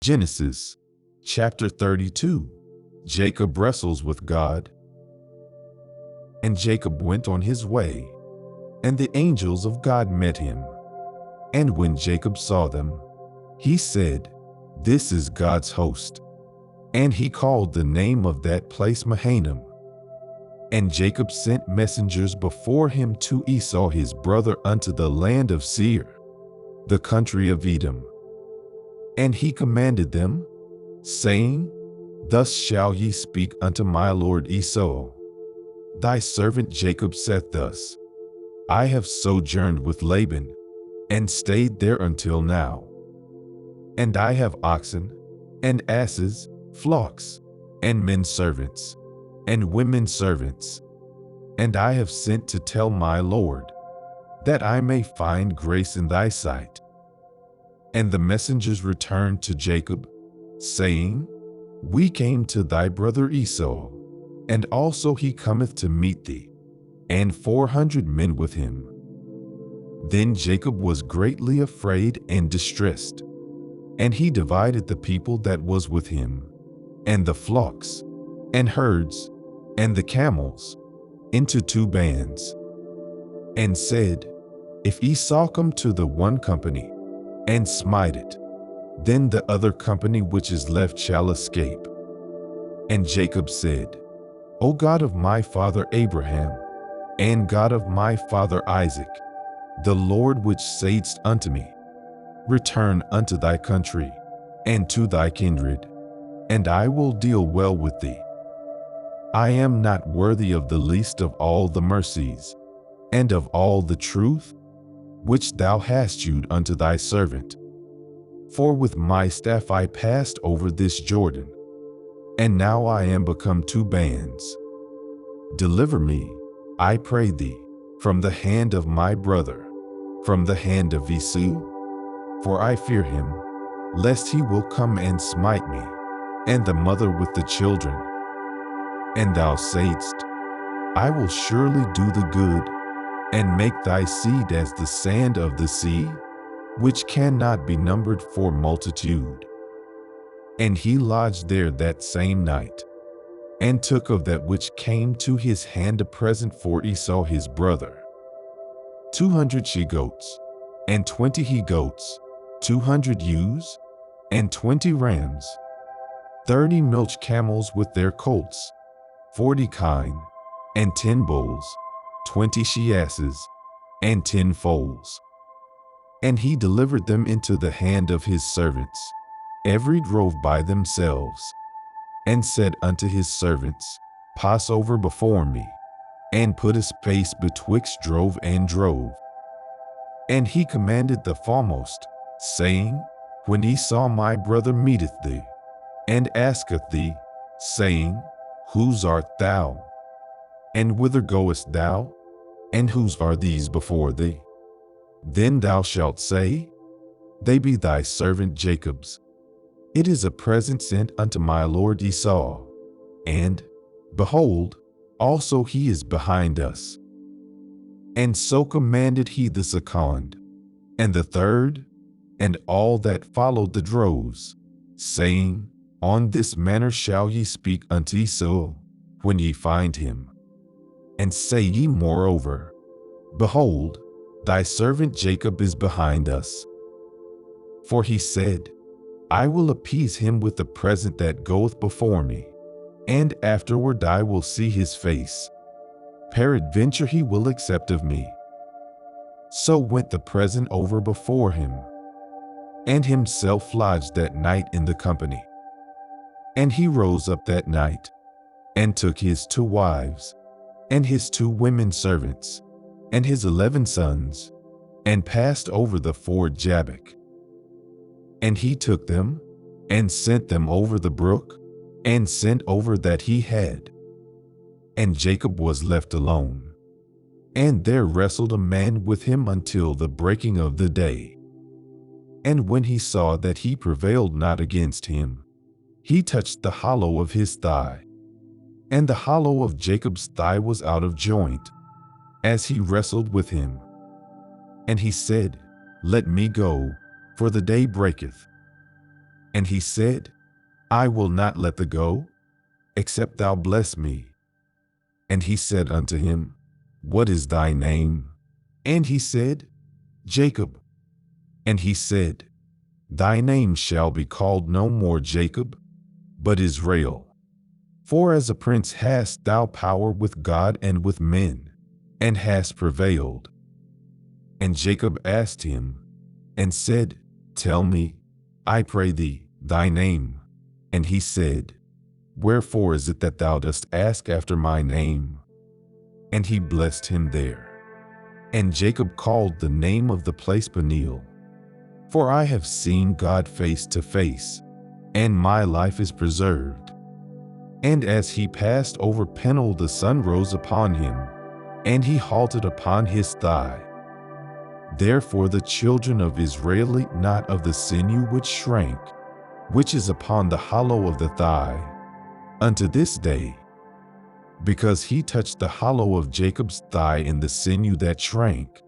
Genesis chapter 32. Jacob wrestles with God. And Jacob went on his way, and the angels of God met him. And when Jacob saw them, he said, "This is God's host." And he called the name of that place Mahanaim. And Jacob sent messengers before him to Esau his brother unto the land of Seir, the country of Edom. And he commanded them, saying, "Thus shall ye speak unto my lord Esau. Thy servant Jacob saith thus, I have sojourned with Laban, and stayed there until now. And I have oxen, and asses, flocks, and men servants, and women servants. And I have sent to tell my lord, that I may find grace in thy sight." And the messengers returned to Jacob, saying, "We came to thy brother Esau, and also he cometh to meet thee, and 400 men with him." Then Jacob was greatly afraid and distressed, and he divided the people that was with him, and the flocks, and herds, and the camels, into 2 bands, and said, "If Esau come to the one company, and smite it, then the other company which is left shall escape." And Jacob said, "O God of my father Abraham, and God of my father Isaac, the Lord which saidst unto me, Return unto thy country, and to thy kindred, and I will deal well with thee. I am not worthy of the least of all the mercies, and of all the truth, which thou hast shewed unto thy servant. For with my staff I passed over this Jordan, and now I am become 2 bands. Deliver me, I pray thee, from the hand of my brother, from the hand of Esau, for I fear him, lest he will come and smite me, and the mother with the children. And thou saidst, I will surely do the good, and make thy seed as the sand of the sea, which cannot be numbered for multitude." And he lodged there that same night, and took of that which came to his hand a present for Esau his brother, 200 she-goats, and 20 he-goats, 200 ewes, and 20 rams, 30 milch camels with their colts, 40 kine, and 10 bulls, 20 she-asses, and 10 foals. And he delivered them into the hand of his servants, every drove by themselves, and said unto his servants, Pass over before me, and put a space betwixt drove and drove. And he commanded the foremost, saying, When Esau my brother meeteth thee, and asketh thee, saying, Whose art thou? And whither goest thou? And whose are these before thee? Then thou shalt say, They be thy servant Jacob's. It is a present sent unto my lord Esau. And, behold, also he is behind us. And so commanded he the second, and the third, and all that followed the droves, saying, On this manner shall ye speak unto Esau, when ye find him. And say ye moreover, Behold, thy servant Jacob is behind us. For he said, I will appease him with the present that goeth before me, and afterward I will see his face. Peradventure he will accept of me. So went the present over before him, and himself lodged that night in the company. And he rose up that night, and took his 2 wives, and his 2 women servants, and his 11 sons, and passed over the ford Jabbok. And he took them, and sent them over the brook, and sent over that he had. And Jacob was left alone, and there wrestled a man with him until the breaking of the day. And when he saw that he prevailed not against him, he touched the hollow of his thigh. And the hollow of Jacob's thigh was out of joint, as he wrestled with him. And he said, Let me go, for the day breaketh. And he said, I will not let thee go, except thou bless me. And he said unto him, What is thy name? And he said, Jacob. And he said, Thy name shall be called no more Jacob, but Israel. For as a prince hast thou power with God and with men, and hast prevailed. And Jacob asked him, and said, Tell me, I pray thee, thy name. And he said, Wherefore is it that thou dost ask after my name? And he blessed him there. And Jacob called the name of the place Peniel. For I have seen God face to face, and my life is preserved. And as he passed over Peniel, the sun rose upon him, and he halted upon his thigh. Therefore the children of Israel eat not of the sinew which shrank, which is upon the hollow of the thigh, unto this day, because he touched the hollow of Jacob's thigh in the sinew that shrank.